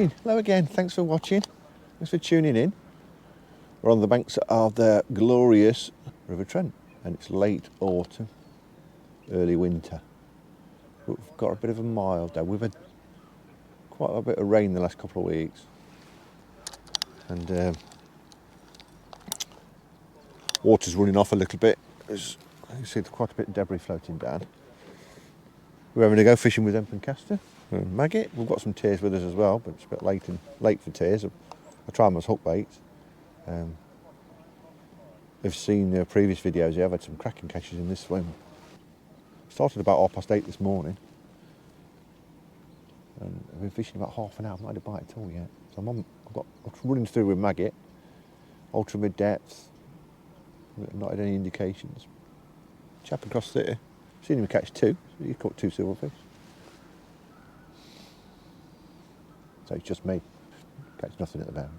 morning. Hello again. Thanks for watching. Thanks for tuning in. We're on the banks of the glorious River Trent, and it's late autumn, early winter. We've got a bit of a mild day. We've had quite a bit of rain the last couple of weeks, and water's running off a little bit. There's, you can see there's quite a bit of debris floating down. We're having to go fishing with Emp and Caster. Maggot. We've got some tears with us as well, but it's a bit late for tears. I try them as hook baits. I've seen the previous videos. I've had some cracking catches in this swim. Started about 8:30 this morning, and I've been fishing about half an hour. I've not had a bite at all yet. So I'm running through with maggot, ultra mid depth. Not had any indications. Chap across there, seen him catch two. He caught 2 silverfish. So it's just me. Catch nothing at the moment.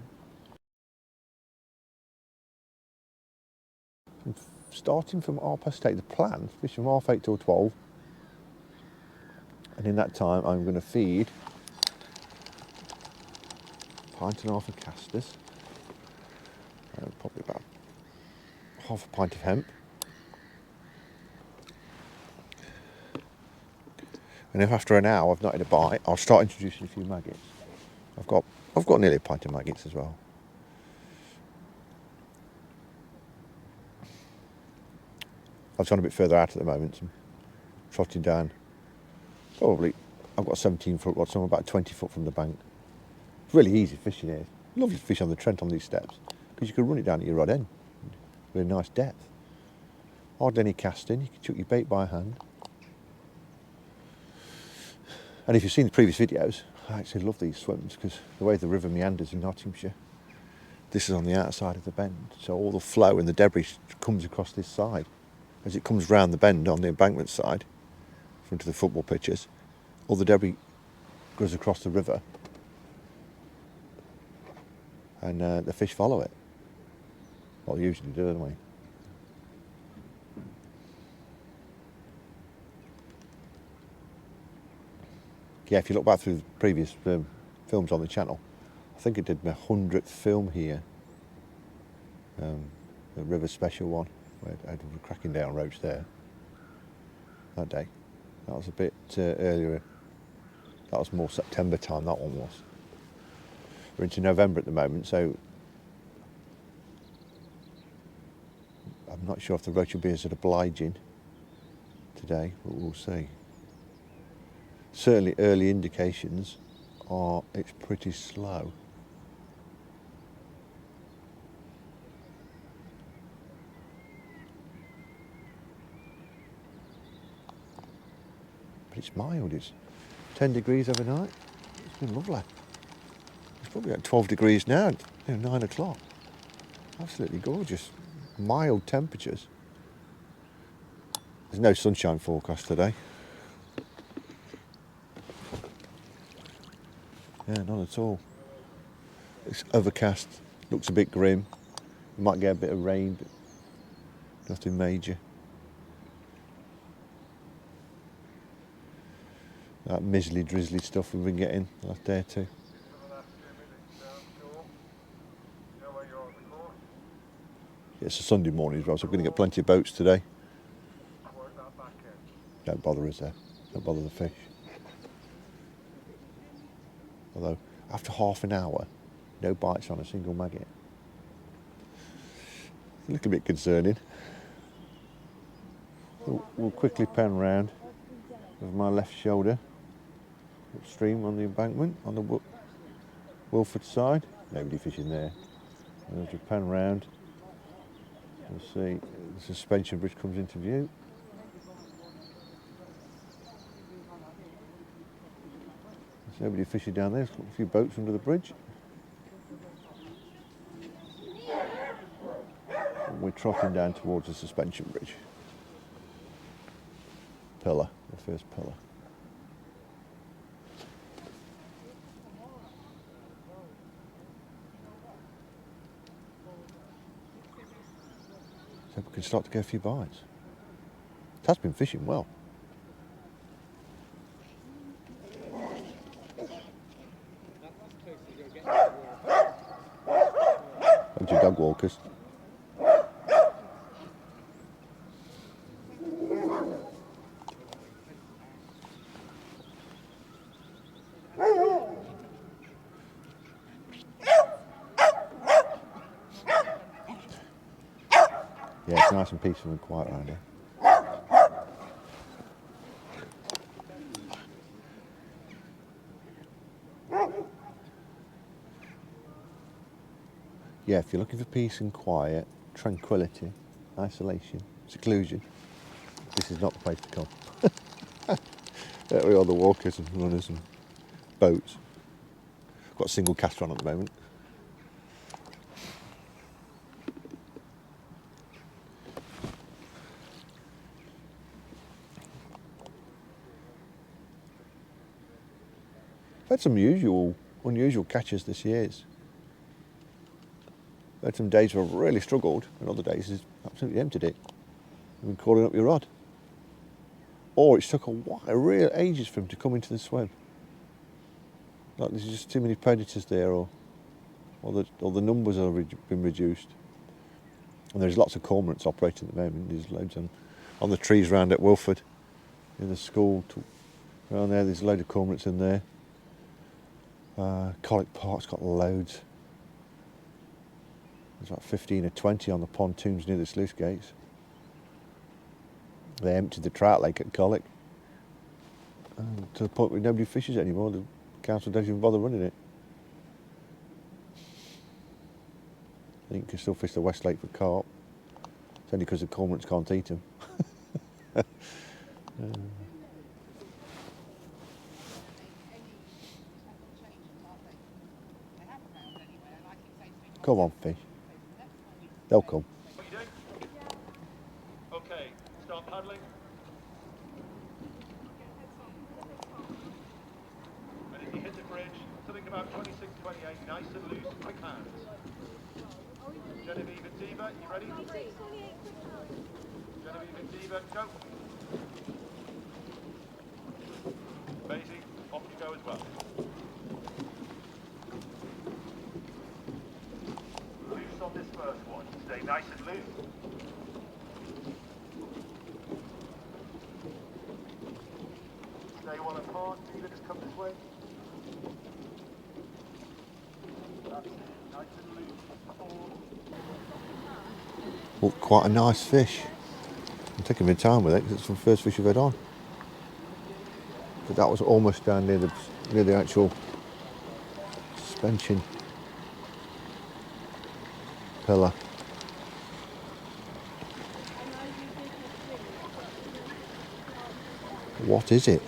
Starting from 8:30, the plan, fish from 8:30 till 12. And in that time, I'm going to feed a pint and a half of casters. Probably about half a pint of hemp. And if after an hour I've not had a bite, I'll start introducing a few maggots. I've got nearly a pint of maggots as well. I've gone a bit further out at the moment. I'm trotting down. Probably, I've got a 17-foot rod, so I'm about 20 foot from the bank. It's really easy fishing here. Lovely to fish on the Trent on these steps, because you can run it down at your rod end with a nice depth. Hardly any casting. You can chuck your bait by hand. And if you've seen the previous videos, I actually love these swims because the way the river meanders in Nottinghamshire, this is on the outside of the bend, so all the flow and the debris comes across this side. As it comes round the bend on the embankment side, in front of the football pitches, all the debris goes across the river, and the fish follow it. Well, usually do, anyway. Yeah, if you look back through the previous films on the channel, I think I did my 100th film here, the River Special one. I had a cracking day on Roach there that day. That was a bit earlier. That was more September time, that one was. We're into November at the moment, so I'm not sure if the Roach will be as obliging today, but we'll see. Certainly early indications are it's pretty slow. But it's mild. It's 10 degrees overnight. It's been lovely. It's probably at 12 degrees now, 9 o'clock. Absolutely gorgeous. Mild temperatures. There's no sunshine forecast today. Yeah, none at all. It's overcast, looks a bit grim. We might get a bit of rain, but nothing major. That mizzly, drizzly stuff we've been getting the last day or two. Yeah, it's a Sunday morning as well, so we're going to get plenty of boats today. Don't bother us there. Don't bother the fish. Although, after half an hour, no bites on a single maggot. A little bit concerning. We'll quickly pan round with my left shoulder, upstream on the embankment, on the Wilford side. Nobody fishing there. And we'll just pan round and see the suspension bridge comes into view. There's nobody fishing down there. There's a few boats under the bridge. And we're trotting down towards the suspension bridge. Pillar, the first pillar. So we can start to get a few bites. It has been fishing well. nice and peaceful and quiet around here. Yeah, if you're looking for peace and quiet, tranquility, isolation, seclusion, this is not the place to come. There we are, the walkers and runners and boats. Got a single caster on at the moment. I've had some unusual catches this year. I've had some days where I've really struggled, and other days it's absolutely emptied it. I've been calling up your rod. Or it's took a real ages for him to come into the swim. Like there's just too many predators there, or the numbers have been reduced. And there's lots of cormorants operating at the moment. There's loads on the trees round at Wilford, in the school. Around there, there's a load of cormorants in there. Colic Park's got loads. There's about 15 or 20 on the pontoons near the sluice gates. They emptied the trout lake at Colic. To the point where nobody fishes it anymore. The council doesn't even bother running it. I think you can still fish the West Lake for carp. It's only because the cormorants can't eat them. Come on, fish. They'll come. What are you doing? Okay, start paddling. And if you hit the bridge, something about 26, 28, nice and loose, quick hands. Genevieve and Diva, you ready? Genevieve and Diva, go. Maisie, off you go as well. Loose on this first one. Stay nice and loose. Stay well apart. Diva, just come this way. That's it. Nice and loose. Oh, quite a nice fish. I'm taking my time with it because it's the first fish I've had on. But that was almost down near the actual suspension pillar. What is it?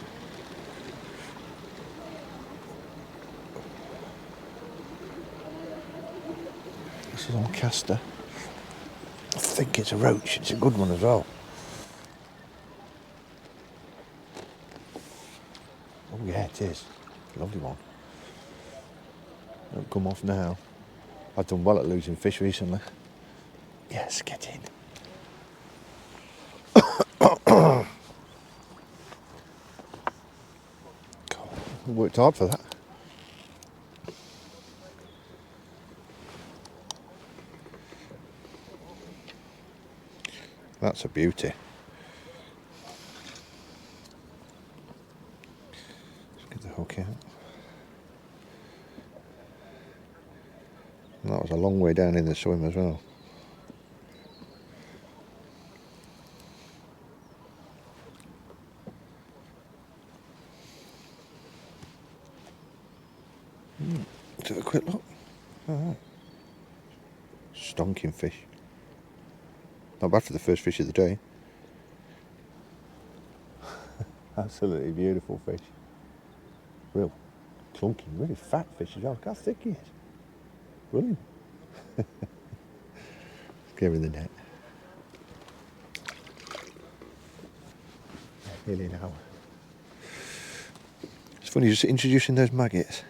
This is on caster. I think it's a roach. It's a good one as well. Oh yeah, it is. Lovely one. Don't come off now. I've done well at losing fish recently. Yes, get in. God, I worked hard for that. That's a beauty. Let's get the hook out. And that was a long way down in the swim as well. Let's have a quick look. Oh. Stonking fish. Not bad for the first fish of the day. Absolutely beautiful fish. Real clunky, really fat fish as well. Look how thick he is. Brilliant. Get him in the net. Nearly an hour. It's funny just introducing those maggots.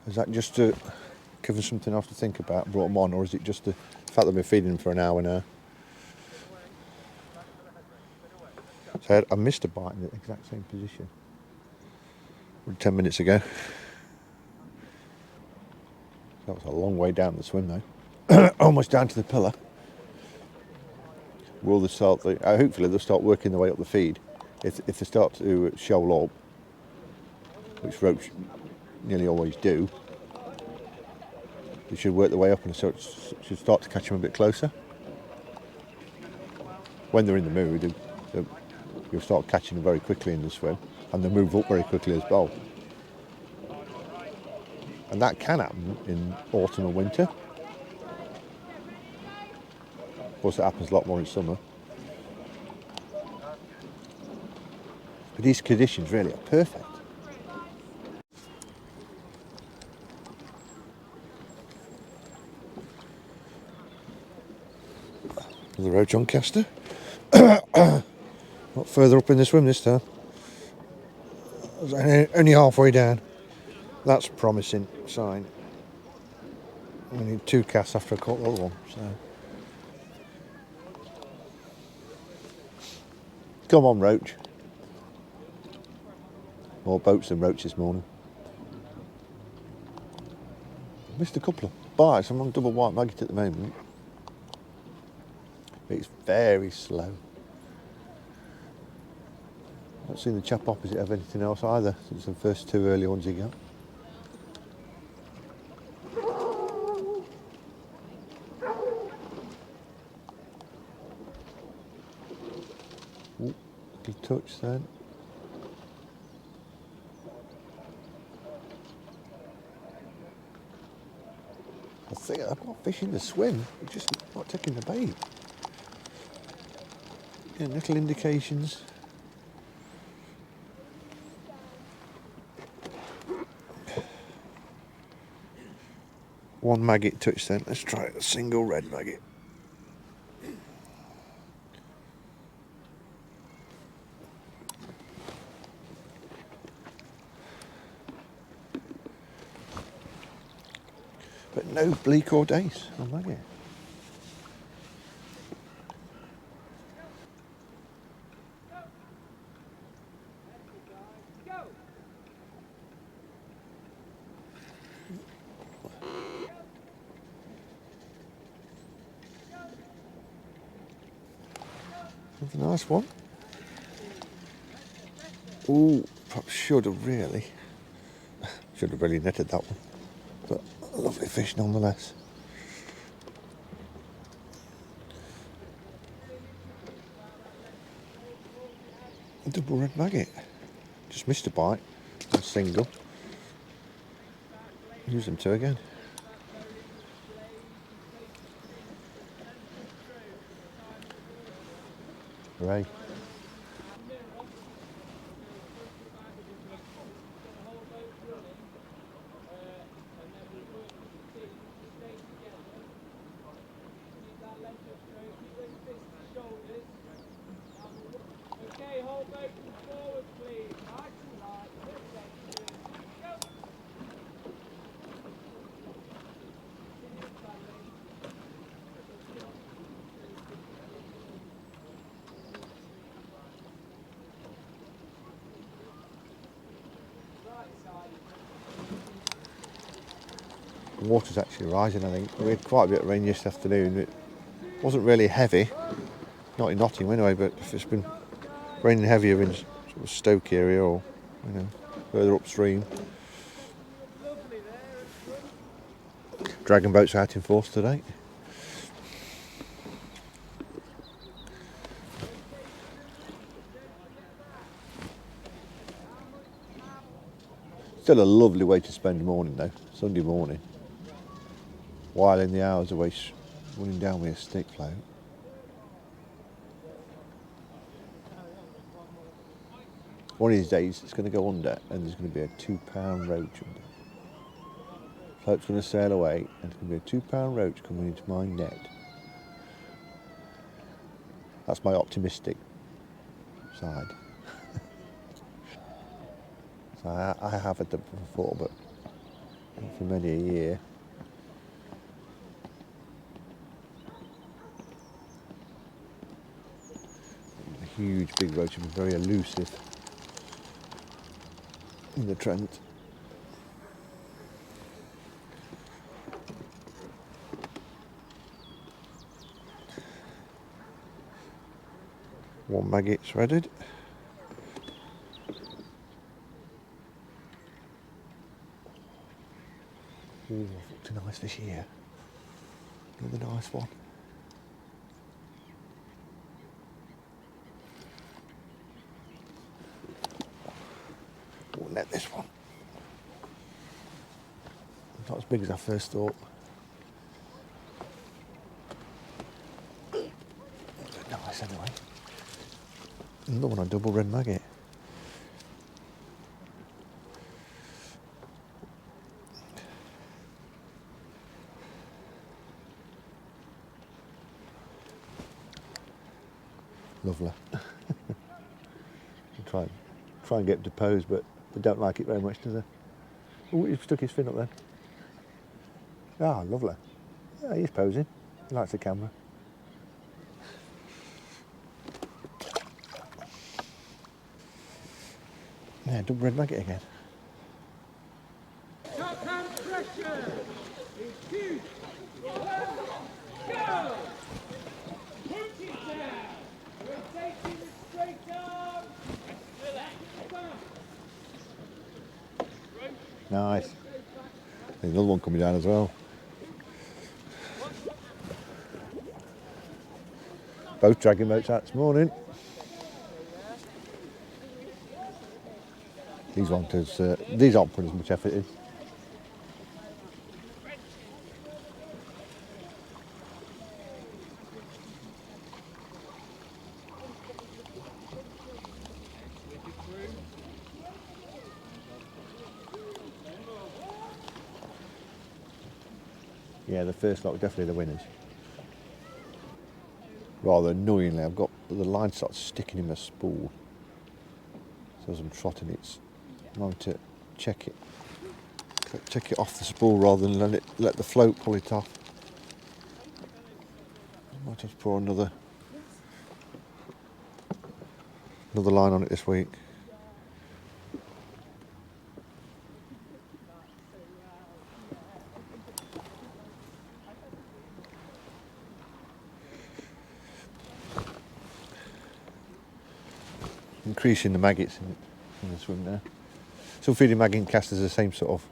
Is that just to give them something else to think about, brought them on, or is it just the fact that we've been feeding them for an hour now? So I missed a bite in the exact same position 10 minutes ago. That was a long way down the swim though. Almost down to the pillar. Will they start? Hopefully they'll start working their way up the feed. If they start to shoal up, which roach nearly always do, They should work their way up and so it should start to catch them a bit closer. When they're in the mood, you'll start catching them very quickly in the swim, and they move up very quickly as well. And that can happen in autumn and winter. Of course, it happens a lot more in summer. But these conditions really are perfect. The Roach on caster. Not further up in the swim this time. Only halfway down. That's a promising sign. We need 2 casts after I caught the other one. So. Come on, Roach. More boats than Roach this morning. Missed a couple of bites. I'm on double white maggot at the moment. It's very slow. Not seen the chap opposite have anything else either since the first 2 early ones he got. Ooh, good touch then. I think I've got fish in the swim, it's just not taking the bait. Yeah, little indications. One maggot touch then. Let's try a single red maggot. But no bleak or dace on maggot. That's a nice one. Ooh, perhaps should have really netted that one. But a lovely fish nonetheless. A double red maggot. Just missed a bite. A single. Use them 2 again. Hooray. The water's actually rising, I think. We had quite a bit of rain yesterday afternoon. It wasn't really heavy, not in Nottingham anyway, but if it's been raining heavier in sort of Stoke area or, further upstream. Dragon boats out in force today. Still a lovely way to spend the morning though, Sunday morning. While in the hours away running down with a stick float. One of these days it's going to go under and there's going to be a £2 roach under. Float's going to sail away and there's going to be a £2 roach coming into my net. That's my optimistic side. So I have had them before, but not for many a year. A huge big roach have been very elusive in the Trent. One maggot threaded. Ooh, I've hooked a nice fish here. Another nice one. Won't net this one. Not as big as I first thought. But nice anyway. Another one on double red maggot. Lovely. try and get him to pose, but they don't like it very much, do they? Oh, he's stuck his fin up there. Ah, lovely. Yeah, he's posing. He likes the camera. Yeah, double red maggot again. Top hand pressure. It's huge. One, go. Put it down. Rotating the straight arm. Nice. There's another one coming down as well. Both dragging boats out this morning. These aren't putting as much effort in. Yeah, the first lot were definitely the winners. Rather annoyingly, I've got the line starts sticking in my spool. So as I'm trotting, it's trying to check it off the spool rather than let the float pull it off. I might just pour another line on it this week. Increasing the maggots in the swim there. Still feeding maggot casters the same sort of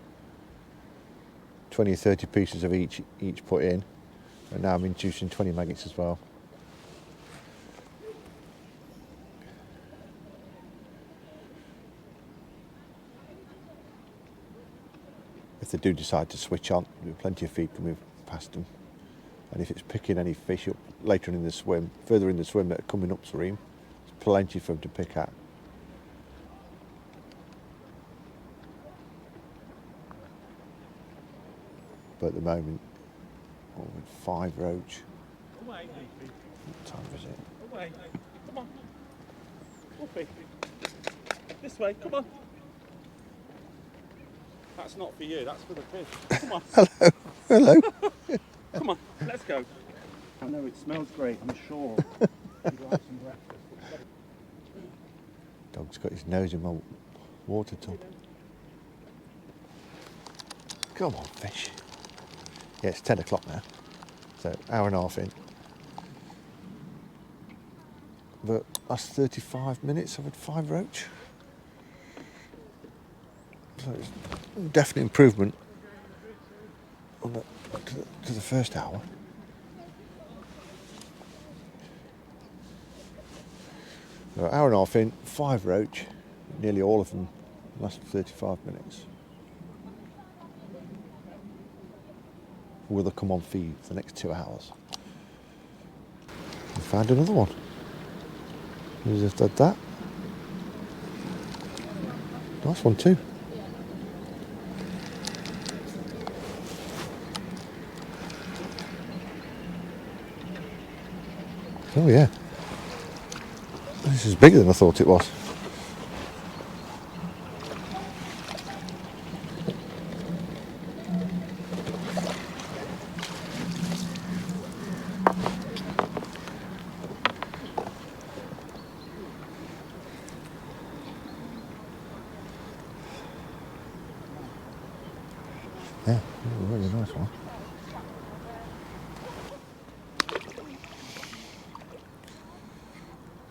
20 or 30 pieces of each put in, and now I'm introducing 20 maggots as well. If they do decide to switch on, there'll be plenty of feed coming past them, and if it's picking any fish up later in the swim, further in the swim that are coming upstream, there's plenty for them to pick at. But at the moment, with 5 roach. Away. What time is it? Away. Come on. Whoopee. This way, come on. That's not for you, that's for the fish. Come on. Hello. Come on, let's go. I know it smells great, I'm sure. You'd like some breakfast. Dog's got his nose in my water tub. Come on, fish. Yeah, it's 10 o'clock now, so hour and a half in. But that's 35 minutes, I've had 5 roach. So it's definite improvement on to the first hour. So hour and a half in, 5 roach, nearly all of them last 35 minutes. Will they come on feed for the next 2 hours? I found another one. Who's just did that? Nice one too. Oh yeah. This is bigger than I thought it was. Yeah, a really nice one.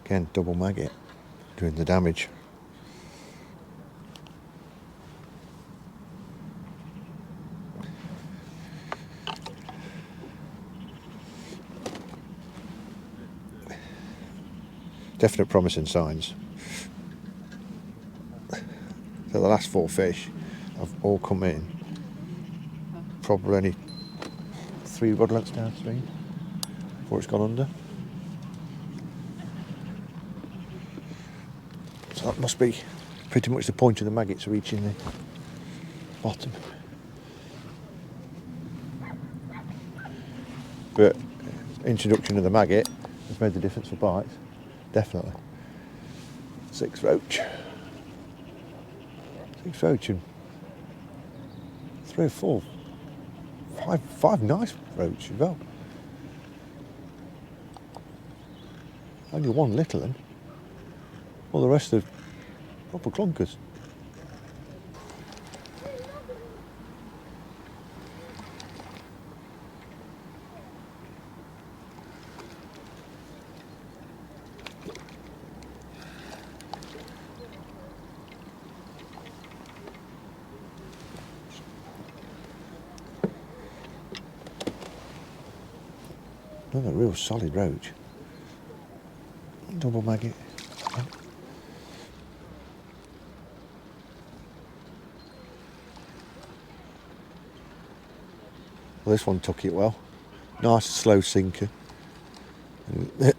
Again, double maggot doing the damage. Definite promising signs. So the last 4 fish have all come in. Probably only 3 rod lengths downstream before it's gone under. So that must be pretty much the point of the maggots reaching the bottom. But introduction of the maggot has made the difference for bites, definitely. 6 roach. 6 roach and 3 or 4, 5 nice roach as well. Only 1 little one. All the rest are proper clunkers. Another real solid roach. Double maggot. Well, this one took it well. Nice slow sinker.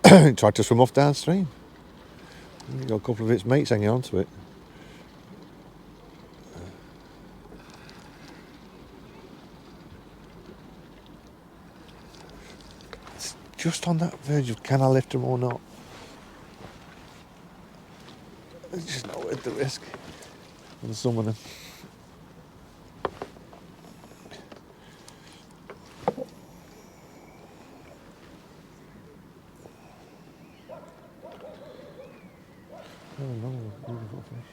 And tried to swim off downstream. You got a couple of its mates hanging on to it. It's just on that verge of can I lift them or not. It's just not worth the risk on some of them. Oh no, beautiful fish.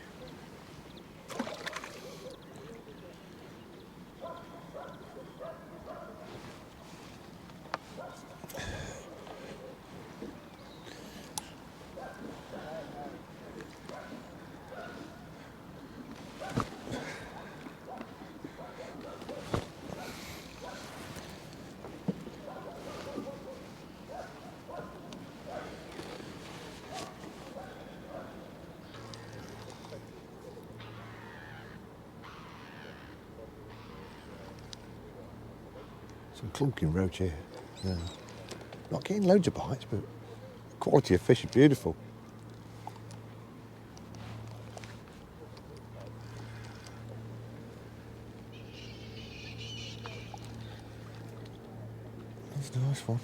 Some clunking roach here. Yeah. Not getting loads of bites, but the quality of fish is beautiful. That's a nice one.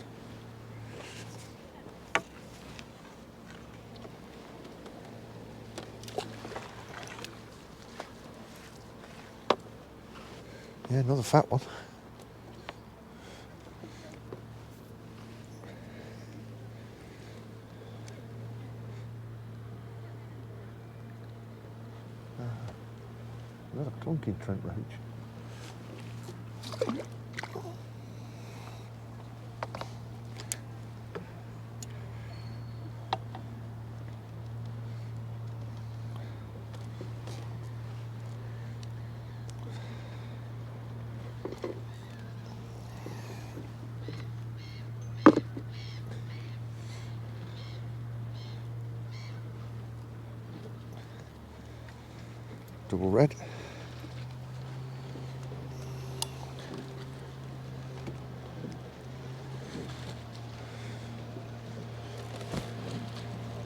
Yeah, another fat one. Another clunking Trent roach. Double red.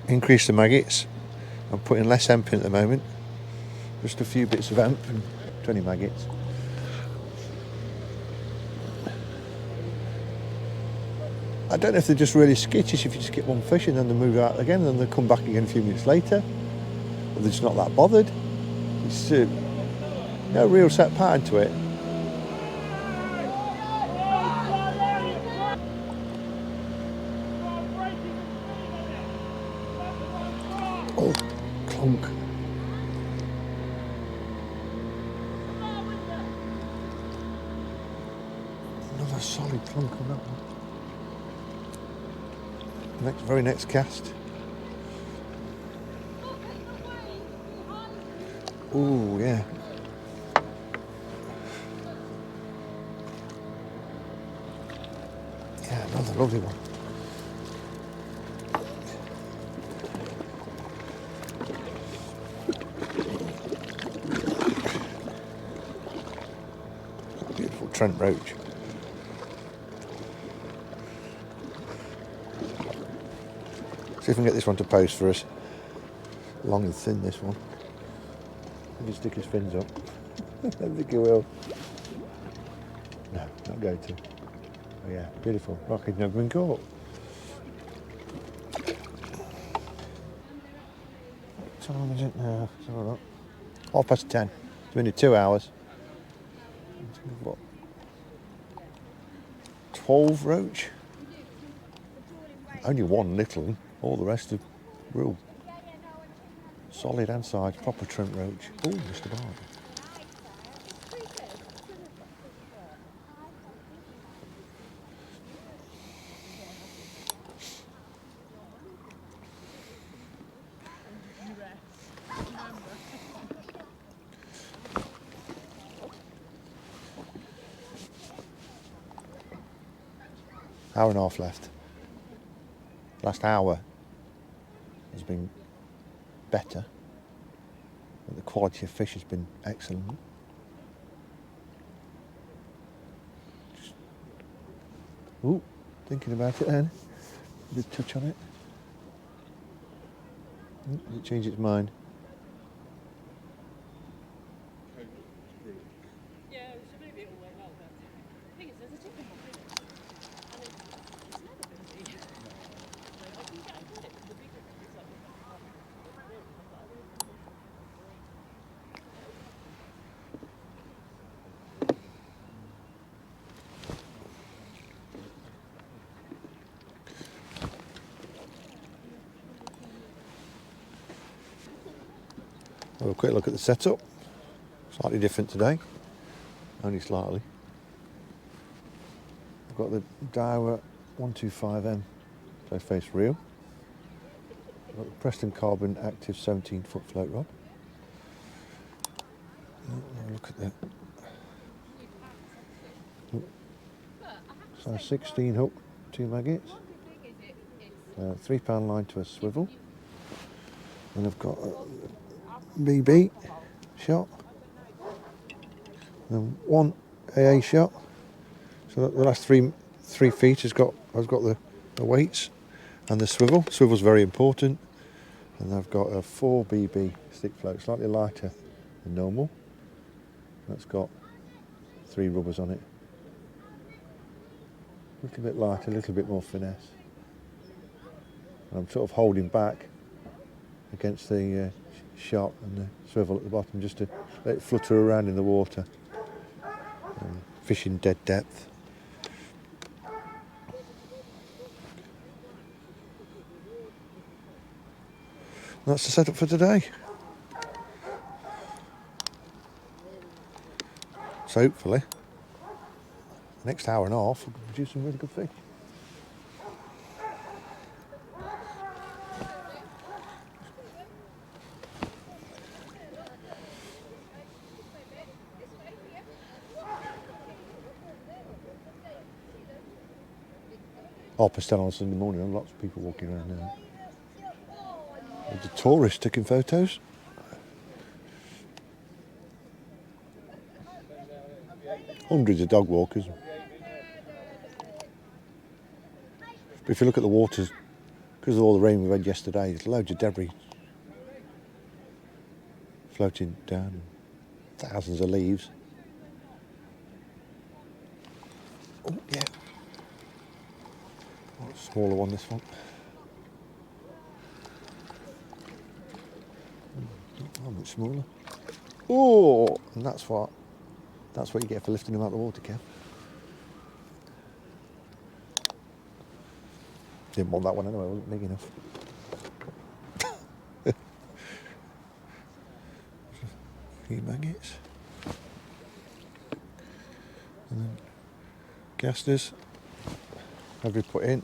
Increase the maggots. I'm putting less hemp in at the moment. Just a few bits of hemp and 20 maggots. I don't know if they're just really skittish if you just get one fish and then they move out again and then they come back again a few minutes later. Or they're just not that bothered. It's no real set pattern to it. Oh, clunk. Another solid clunk on that one. Very next cast. Ooh, yeah. Yeah, another lovely one. Trent roach. See if we can get this one to post for us. Long and thin, this one. He can stick his fins up. I don't think he will. No, not going to. Oh yeah, beautiful. Rock, he'd never been caught. What time is it now? Let's have a look. 10:30. It's only 2 hours. What? 12 roach? Only one little one. All the rest are real solid and size. Proper Trent roach. Oh, Mr. Barber. Hour and a half left. Last hour has been better, but the quality of fish has been excellent. Ooh, thinking about it then. Did touch on it. Did it change its mind? Have a quick look at the setup. Slightly different today, only slightly. I've got the Daiwa 125M close face reel. I've got the Preston Carbon Active 17-foot float rod. Have a look at that. So 16 hook, 2 maggots, £3 line to a swivel, and I've got a BB shot, and 1 AA shot. So the last 3 feet I've got the weights and the swivel. Swivel's very important, and I've got a 4 BB stick float, slightly lighter than normal. That's got 3 rubbers on it. A little bit lighter, a little bit more finesse. And I'm sort of holding back against the shot and the swivel at the bottom just to let it flutter around in the water. Fishing dead depth. That's the setup for today. So hopefully, the next hour and a half, we'll produce some really good fish. Still on Sunday morning, and lots of people walking around now. There's a tourist taking photos. Hundreds of dog walkers. But if you look at the waters, because of all the rain we had yesterday, there's loads of debris floating down, thousands of leaves. Oh, yeah. Smaller one, this one. Oh, much smaller. Oh, and that's what you get for lifting them out of the water, Kev. Didn't want that one anyway, it wasn't big enough. A few maggots. And then casters. Have we put in?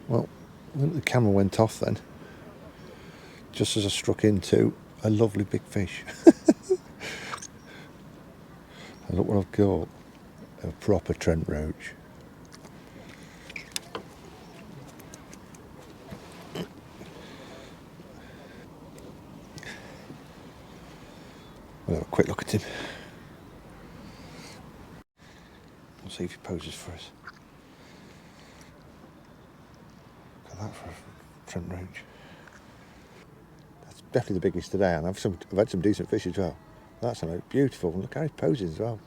Well, the camera went off then, just as I struck into a lovely big fish. And look what I've got, a proper Trent roach. We'll have a quick look at him. We'll see if he poses for us. Look at that for a Trent Roach. That's definitely the biggest today, and I've had some decent fish as well. That's beautiful. Look how he's posing as well.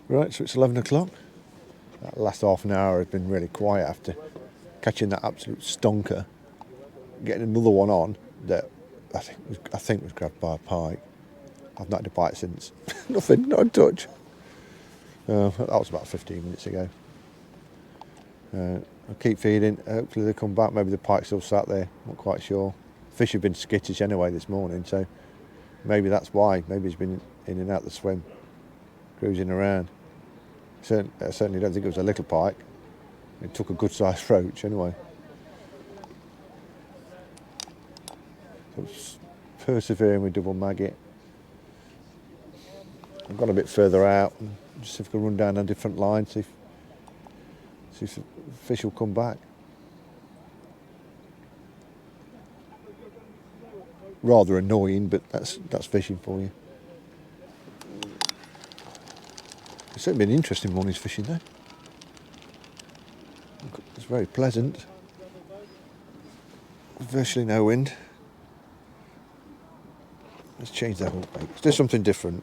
Right, so it's 11 o'clock. That last half an hour has been really quiet after catching that absolute stonker. Getting another one on that I think was grabbed by a pike. I've not had a bite since. Nothing, not a touch. That was about 15 minutes ago. I'll keep feeding. Hopefully they come back. Maybe the pike's still sat there. Not quite sure. Fish have been skittish anyway this morning, so maybe that's why. Maybe he's been in and out the swim, cruising around. I certainly don't think it was a little pike. It took a good sized roach anyway. So persevering with double maggot. I've gone a bit further out and just see if I can run down a different line, see if the fish will come back. Rather annoying, but that's fishing for you. It's certainly been an interesting morning's fishing though. It's very pleasant. Virtually no wind. Let's change that hook bait. Let's do something different.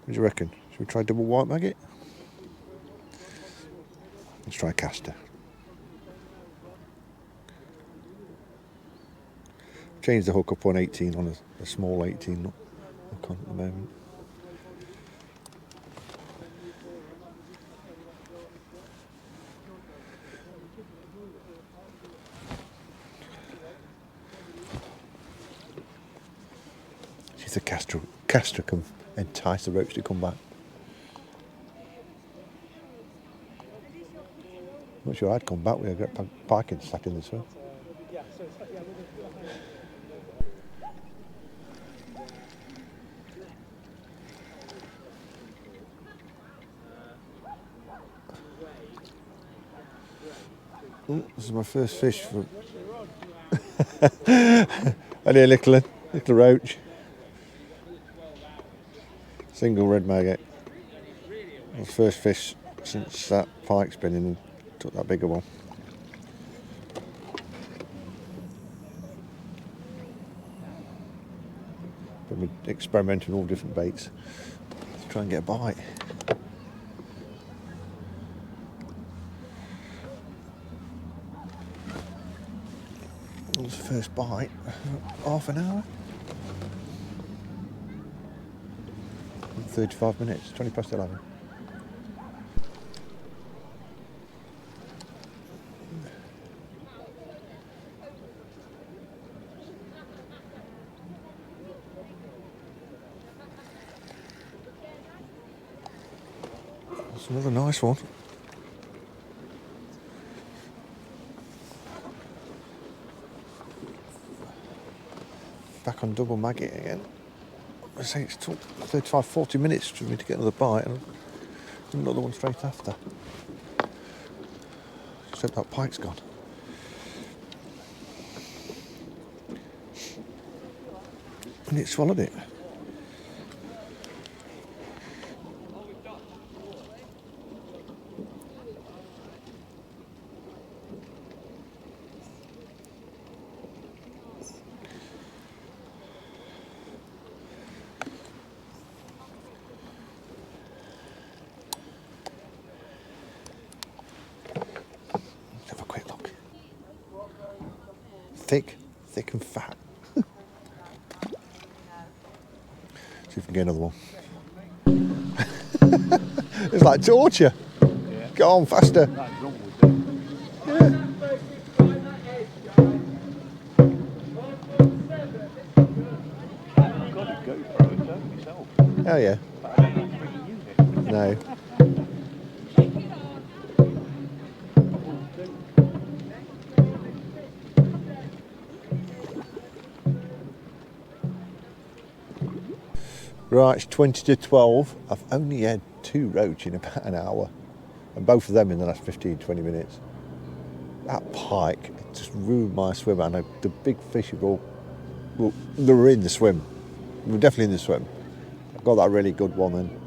What do you reckon? Should we try double white maggot? Let's try caster. Change the hook up on 18 on a small 18 hook on at the moment. See if the caster can entice the roach to come back. I'm not sure I'd come back with a great pike and sat in this one. This is my first fish for only a little roach. Single red maggot. My first fish since that pike's been in and took that bigger one. Been experimenting with all different baits to try and get a bite. That was the first bite. Half an hour? 35 minutes, 20 past 11. That's another nice one. Back on double maggot again. I say it's took 35-40 minutes for me to get another bite, and another one straight after. Just hope that pike's gone. And it swallowed it. Thick and fat. See if we can get another one. It's like torture. Yeah. Go on, faster. Yeah. Oh yeah. No. Right, it's 20 to 12. I've only had 2 roach in about an hour, and both of them in the last 15-20 minutes. That pike, it just ruined my swim, and the big fish were all, well, they were in the swim. They were definitely in the swim. I got that really good one,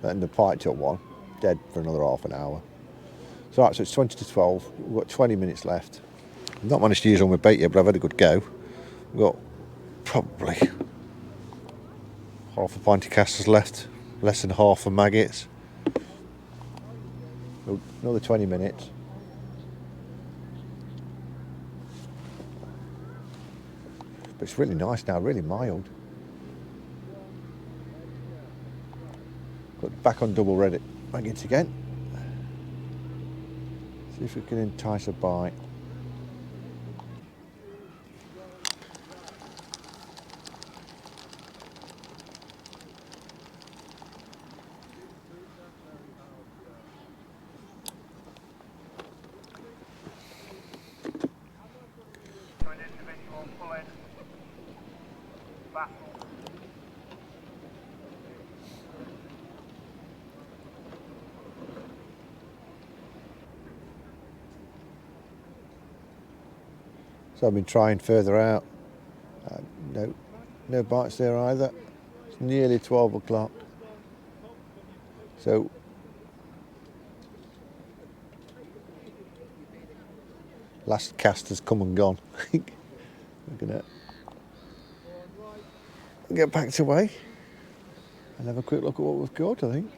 and the pike took one, dead for another half an hour. So, right, so it's 20 to 12. We've got 20 minutes left. I've not managed to use all my bait yet, but I've had a good go. We've got probably half a pint of casters left, less than half of maggots. Another 20 minutes. But it's really nice now, really mild. Got back on double red maggots again. See if we can entice a bite. So I've been trying further out. No bites there either. It's nearly 12 o'clock. So last cast has come and gone. We're gonna get packed away and have a quick look at what we've got. I think.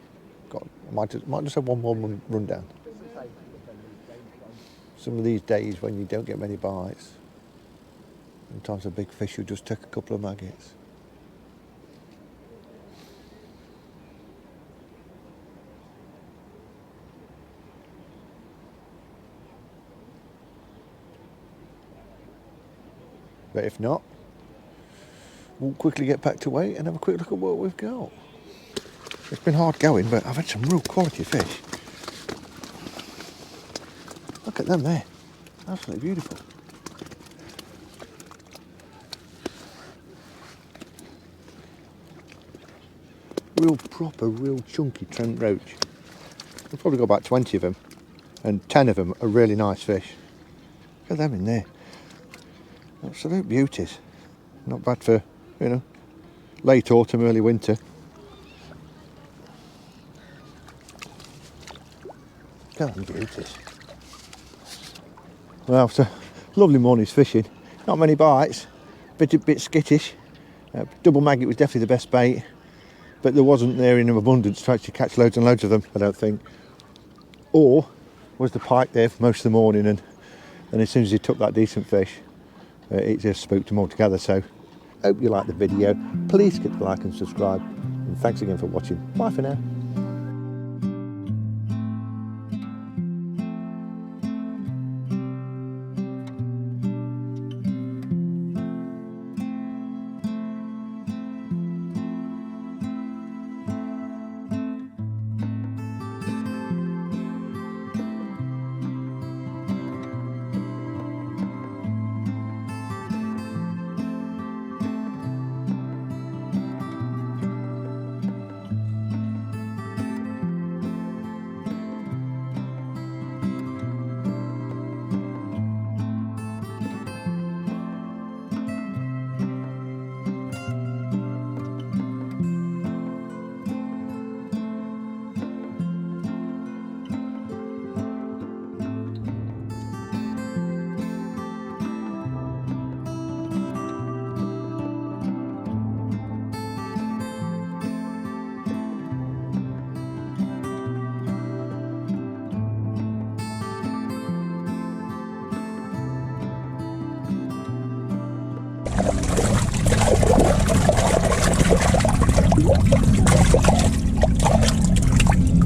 I might just have one more run down. Some of these days when you don't get many bites, sometimes a big fish will just take a couple of maggots. But if not, we'll quickly get packed away and have a quick look at what we've got. It's been hard going, but I've had some real quality fish. Look at them there. Absolutely beautiful. Real proper, real chunky Trent Roach. We've probably got about 20 of them, and 10 of them are really nice fish. Look at them in there. Absolute beauties. Not bad for, late autumn, early winter. Look at them beauties. Well, it's a lovely morning's fishing. Not many bites, bit skittish. Double maggot was definitely the best bait, but there wasn't there in abundance to actually catch loads and loads of them, I don't think. Or was the pike there for most of the morning, and as soon as he took that decent fish, it just spooked them all together. So, hope you liked the video. Please hit the like and subscribe, and thanks again for watching. Bye for now.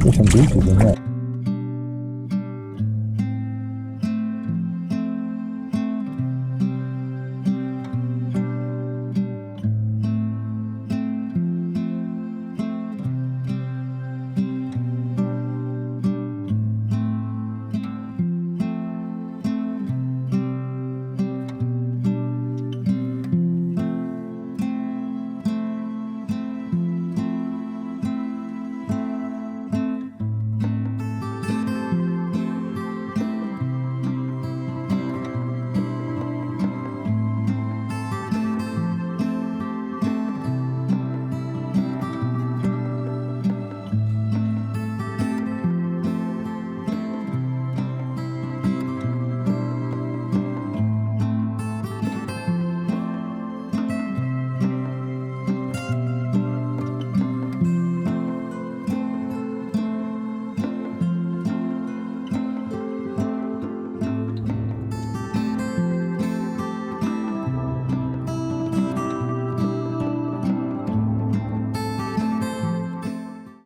There's some beaches in there.